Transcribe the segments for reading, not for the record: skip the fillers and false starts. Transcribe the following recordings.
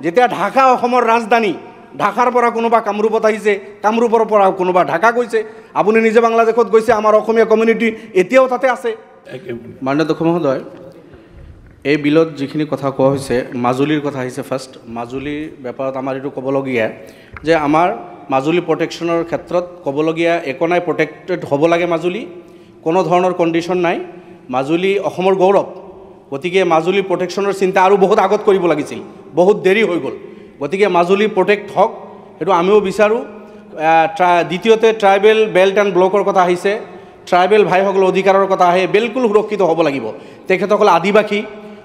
যেতিয়া ঢাকা অসমৰ ৰাজধানী, ঢাকাৰ পৰা কোনোবা কামৰূপত আহিছে, কামৰূপৰ পৰা কোনোবা ঢাকা গৈছে। আপুনি নিজে বাংলাদেশত গৈছে, আমাৰ অসমীয়া কমিউনিটি এতিয়াও তাতে আছে। মাননীয় অধ্যক্ষ মহোদয়, এই বিলত যিখিনি কথা কোৱা হৈছে, মাজুলীৰ কথা আহিছে ফাৰ্ষ্ট। মাজুলীৰ ব্যাপাৰত আমাৰ এইটো ক'বলগীয়া যে আমাৰ মাজুলী প্ৰটেকশ্যনৰ ক্ষেত্ৰত ক'বলগীয়া একো নাই, প্ৰটেক্টেড হ'ব লাগে মাজুলী, কোনো ধৰণৰ কণ্ডিশ্যন নাই। মাজুলী অসমৰ গৌৰৱ, গতিকে মাজুলী প্ৰটেকশ্যনৰ চিন্তা আৰু বহুত আগত কৰিব লাগিছিল, বহুত দেৰি হৈ গ'ল। গতিকে মাজুলী প্ৰটেক্ট হওক, সেইটো আমিও বিচাৰোঁ। দ্বিতীয়তে ট্ৰাইবেল বেল্ট এণ্ড ব্লকৰ কথা আহিছে, ট্ৰাইবেল ভাইসকলৰ অধিকাৰৰ কথা আহে, বিলকুল সুৰক্ষিত হ'ব লাগিব। তেখেতসকল আদিবাসী,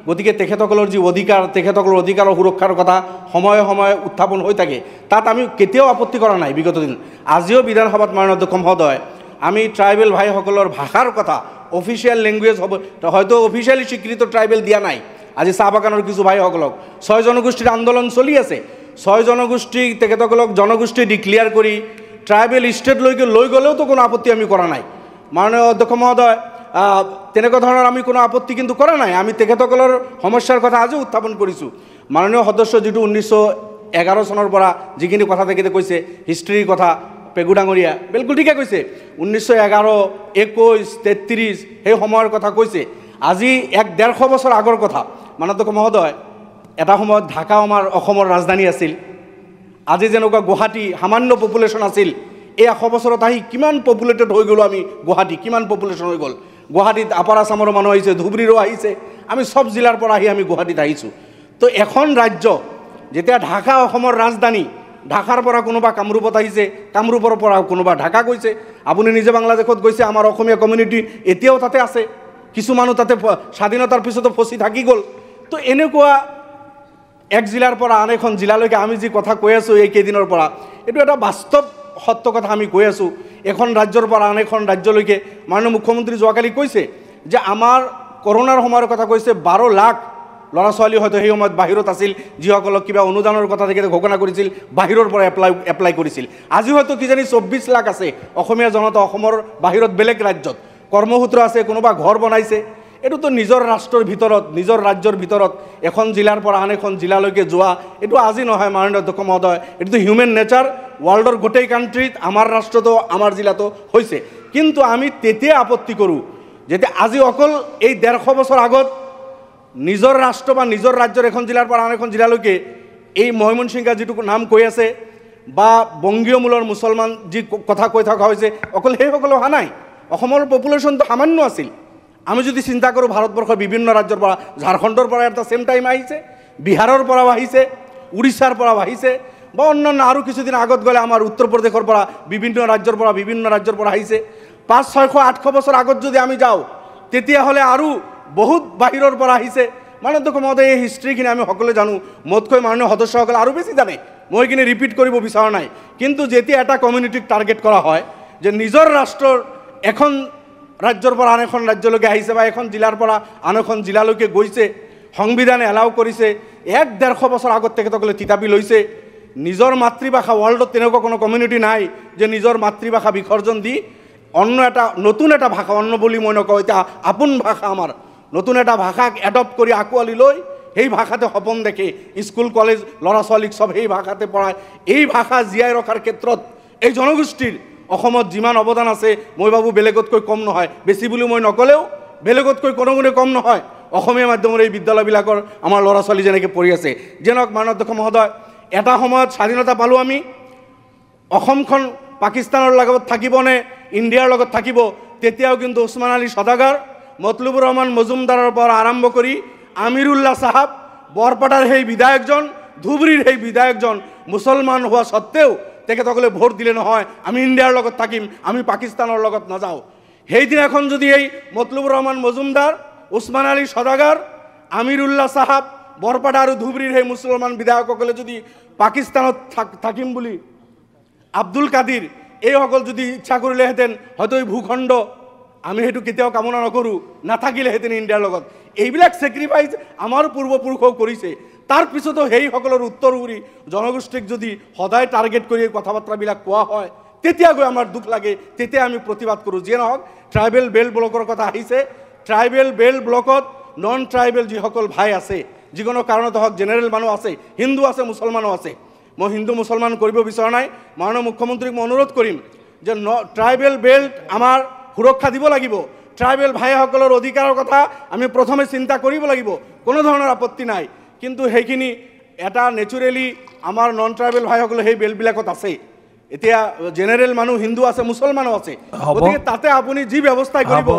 গতিকে তেখেতসকলৰ যি অধিকাৰ, তেখেতসকলৰ অধিকাৰৰ সুৰক্ষাৰ কথা সময়ে সময়ে উত্থাপন হৈ থাকে, তাত আমি কেতিয়াও আপত্তি কৰা নাই বিগত দিন। আজিও বিধানসভাত মাননীয় অধ্যক্ষ মহোদয় আমি ট্ৰাইবেল ভাইসকলৰ ভাষাৰ কথা, অফিচিয়েল লেংগুৱেজ হ'ব, হয়তো অফিচিয়েলি স্বীকৃত ট্ৰাইবেল দিয়া নাই। আজি চাহ বাগানৰ কিছু ভাইসকলক 6 জনগোষ্ঠীৰ আন্দোলন চলি আছে, 6 জনগোষ্ঠী তেখেতসকলক জনগোষ্ঠী ডিক্লেয়াৰ কৰি ট্ৰাইবেল ষ্টেটলৈকে লৈ গ'লেওতো কোনো আপত্তি আমি কৰা নাই। মাননীয় অধ্যক্ষ মহোদয়, তেনেকুৱা ধৰণৰ আমি কোনো আপত্তি কিন্তু কৰা নাই। আমি তেখেতসকলৰ সমস্যাৰ কথা আজিও উত্থাপন কৰিছোঁ। মাননীয় সদস্য যিটো 1911 চনৰ পৰা যিখিনি কথা তেখেতে কৈছে, হিষ্ট্ৰীৰ কথা, পেগু ডাঙৰীয়া বিলকুল ঠিকে কৈছে। 1911, 21, 33 সেই সময়ৰ কথা কৈছে। আজি 150 বছৰ আগৰ কথা। মাননীয় অধ্যক্ষ মহোদয়, এটা সময়ত ঢাকা আমাৰ অসমৰ ৰাজধানী আছিল। আজি যেনেকুৱা গুৱাহাটী সামান্য পপুলেশ্যন আছিল, এই 100 বছৰত আহি কিমান পপুলেটেড হৈ গ'লো আমি। গুৱাহাটী কিমান পপুলেশ্যন হৈ গ'ল। গুৱাহাটীত আপাৰ আছামৰ মানুহ আহিছে, ধুবুৰীৰো আহিছে, আমি চব জিলাৰ পৰা আহি আমি গুৱাহাটীত আহিছোঁ। তো এখন ৰাজ্য যেতিয়া ঢাকা অসমৰ ৰাজধানী, ঢাকাৰ পৰা কোনোবা কামৰূপত আহিছে, কামৰূপৰ পৰা কোনোবা ঢাকা গৈছে। আপুনি নিজে বাংলাদেশত গৈছে, আমাৰ অসমীয়া কমিউনিটি এতিয়াও তাতে আছে, কিছু মানুহ তাতে স্বাধীনতাৰ পিছতো ফচি থাকি গ'ল। তো এনেকুৱা এক জিলাৰ পৰা আন এখন জিলালৈকে আমি যি কথা কৈ আছোঁ এই কেইদিনৰ পৰা, এইটো এটা বাস্তৱ সত্য কথা আমি কৈ আছোঁ। এখন ৰাজ্যৰ পৰা আন এখন ৰাজ্যলৈকে মাননীয় মুখ্যমন্ত্ৰী যোৱাকালি কৈছে যে আমাৰ কৰোণাৰ সময়ৰ কথা কৈছে, 12 লাখ ল'ৰা ছোৱালী হয়তো সেই সময়ত বাহিৰত আছিল, যিসকলক কিবা অনুদানৰ কথা তেখেতে ঘোষণা কৰিছিল, বাহিৰৰ পৰা এপ্লাই কৰিছিল। আজি হয়তো কিজানি 24 লাখ আছে অসমীয়া জনতা অসমৰ বাহিৰত, বেলেগ ৰাজ্যত কৰ্মসূত্ৰ আছে, কোনোবা ঘৰ বনাইছে। এইটোতো নিজৰ ৰাষ্ট্ৰৰ ভিতৰত, নিজৰ ৰাজ্যৰ ভিতৰত এখন জিলাৰ পৰা আন এখন জিলালৈকে যোৱা, এইটো আজি নহয় মাননীয় অধ্যক্ষ মহোদয়, এইটোতো হিউমেন নেচাৰ। ৱৰ্ল্ডৰ গোটেই কাণ্ট্ৰিত, আমাৰ ৰাষ্ট্ৰতো, আমাৰ জিলাতো হৈছে। কিন্তু আমি তেতিয়া আপত্তি কৰোঁ যেতিয়া আজি অকল এই 150 বছৰ আগত নিজৰ ৰাষ্ট্ৰ বা নিজৰ ৰাজ্যৰ এখন জিলাৰ পৰা আন এখন জিলালৈকে এই ময়মনসিংহা যিটো নাম কৈ আছে, বা বংগীয় মূলৰ মুছলমান যি কথা কৈ থকা হৈছে, অকল সেইসকলে অহা নাই। অসমৰ পপুলেশ্যনটো সামান্য আছিল। আমি যদি চিন্তা কৰোঁ ভাৰতবৰ্ষৰ বিভিন্ন ৰাজ্যৰ পৰা, ঝাৰখণ্ডৰ পৰা এটা ছেম টাইম আহিছে, বিহাৰৰ পৰাও আহিছে, উৰিষ্যাৰ পৰাও আহিছে, বা অন্যান্য আৰু কিছুদিন আগত গ'লে আমাৰ উত্তৰ প্ৰদেশৰ পৰা বিভিন্ন ৰাজ্যৰ পৰা আহিছে। 500, 600, 800 বছৰ আগত যদি আমি যাওঁ, তেতিয়াহ'লে আৰু বহুত বাহিৰৰ পৰা আহিছে। মাননীয় অধ্যক্ষ মহোদয়, এই হিষ্ট্ৰীখিনি আমি সকলোৱে জানো, মোতকৈ মাননীয় সদস্যসকলে আৰু বেছি জানে, মই এইখিনি ৰিপিট কৰিব বিচৰা নাই। কিন্তু যেতিয়া এটা কমিউনিটিক টাৰ্গেট কৰা হয় যে নিজৰ ৰাষ্ট্ৰৰ এখন ৰাজ্যৰ পৰা আন এখন ৰাজ্যলৈকে আহিছে, বা এখন জিলাৰ পৰা আন এখন জিলালৈকে গৈছে, সংবিধানে এলাউ কৰিছে, 150 বছৰ আগত তেখেতসকলে থিতাপি লৈছে। নিজৰ মাতৃভাষা, ৱৰ্ল্ডত তেনেকুৱা কোনো কমিউনিটি নাই যে নিজৰ মাতৃভাষা বিসৰ্জন দি অন্য এটা নতুন এটা ভাষা, অন্য বুলি মই নকওঁ, এতিয়া আপোন ভাষা আমাৰ, নতুন এটা ভাষাক এডপ্ট কৰি আঁকোৱালি লৈ সেই ভাষাতে সপোন দেখে, স্কুল কলেজ ল'ৰা ছোৱালীক চব সেই ভাষাতে পঢ়ায়। এই ভাষা জীয়াই ৰখাৰ ক্ষেত্ৰত এই জনগোষ্ঠীৰ অসমত যিমান অৱদান আছে, মই ভাবোঁ বেলেগতকৈ কম নহয়। বেছি বুলি মই নক'লেও বেলেগতকৈ কোনো গুণে কম নহয়। অসমীয়া মাধ্যমৰ এই বিদ্যালয়বিলাকৰ আমাৰ ল'ৰা ছোৱালী যেনেকৈ পঢ়ি আছে। যেনক মাননীয় অধ্যক্ষ মহোদয়, এটা সময়ত স্বাধীনতা পালোঁ আমি, অসমখন পাকিস্তানৰ লগত থাকিব নে ইণ্ডিয়াৰ লগত থাকিব, তেতিয়াও কিন্তু ওছমান আলী সদাগৰ, মতলুবুৰ ৰহমান মজুমদাৰৰ পৰা আৰম্ভ কৰি আমিৰুল্লাহ চাহাব, বৰপেটাৰ সেই বিধায়কজন, ধুবুৰীৰ সেই বিধায়কজন মুছলমান হোৱা সত্ত্বেও তেখেতসকলে ভোট দিলে নহয় আমি ইণ্ডিয়াৰ লগত থাকিম, আমি পাকিস্তানৰ লগত নাযাওঁ। সেইদিনাখন যদি এই মতলুবুৰ ৰহমান মজুমদাৰ, ওছমান আলী সদাগৰ, আমিৰুল্লাহ চাহাব, বৰপেটা আৰু ধুবুৰীৰ সেই মুছলমান বিধায়কসকলে যদি পাকিস্তানত থাকিম বুলি, আব্দুল কাদিৰ এইসকল যদি ইচ্ছা কৰিলেহেঁতেন, হয়তো এই ভূখণ্ড, আমি সেইটো কেতিয়াও কামনা নকৰোঁ, নাথাকিলেহেঁতেন ইণ্ডিয়াৰ লগত। এইবিলাক ছেক্ৰিফাইচ আমাৰ পূৰ্বপুৰুষেও কৰিছে। তাৰ পিছতো সেইসকলৰ উত্তৰ উৰি জনগোষ্ঠীক যদি সদায় টাৰ্গেট কৰি কথা বাৰ্তাবিলাক কোৱা হয়, তেতিয়া গৈ আমাৰ দুখ লাগে, তেতিয়া আমি প্ৰতিবাদ কৰোঁ। যিয়ে নহওক, ট্ৰাইবেল বেল্ট ব্লকৰ কথা আহিছে, ট্ৰাইবেল বেল্ট ব্লকত নন ট্ৰাইবেল যিসকল ভাই আছে, যিকোনো কাৰণত হওক জেনেৰেল মানুহ আছে, হিন্দু আছে, মুছলমানো আছে। মই হিন্দু মুছলমান কৰিব বিচৰা নাই। মাননীয় মুখ্যমন্ত্ৰীক মই অনুৰোধ কৰিম যে ট্ৰাইবেল বেল্ট আমাৰ সুৰক্ষা দিব লাগিব। ট্ৰাইবেল ভাইসকলৰ অধিকাৰৰ কথা আমি প্ৰথমে চিন্তা কৰিব লাগিব, কোনো ধৰণৰ আপত্তি নাই। কিন্তু সেইখিনি এটা নেচাৰেলি আমাৰ নন ট্ৰাইবেল ভাইসকলে সেই বেল্টবিলাকত আছে। এতিয়া জেনেৰেল মানুহ হিন্দু আছে, মুছলমানো আছে, গতিকে তাতে আপুনি যি ব্যৱস্থাই কৰিব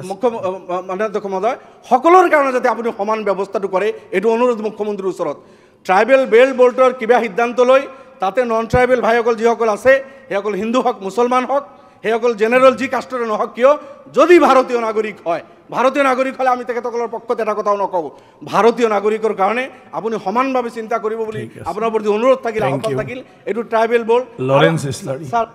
মুখ্যমন্ত্ৰী মহোদয়, সকলোৰ কাৰণে যাতে আপুনি সমান ব্যৱস্থাটো কৰে, এইটো অনুৰোধ মুখ্যমন্ত্ৰীৰ ওচৰত। ট্ৰাইবেল বেল্ট বল্টৰ কিবা সিদ্ধান্ত লৈ তাতে নন ট্ৰাইবেল ভাইসকল যিসকল আছে, সেইসকল হিন্দু হওক, মুছলমান হওক, সেইসকল জেনেৰেল যি কাষ্টৰে নহওক কিয়, যদি ভাৰতীয় নাগৰিক হয়, ভাৰতীয় নাগৰিক হ'লে আমি তেখেতসকলৰ পক্ষত এটা কথাও নকওঁ। ভাৰতীয় নাগৰিকৰ কাৰণে আপুনি সমানভাৱে চিন্তা কৰিব বুলি আপোনাৰ প্ৰতি অনুৰোধ থাকিল, আহ্বান থাকিল। এইটো tribal bolt. Lawrence Islary sir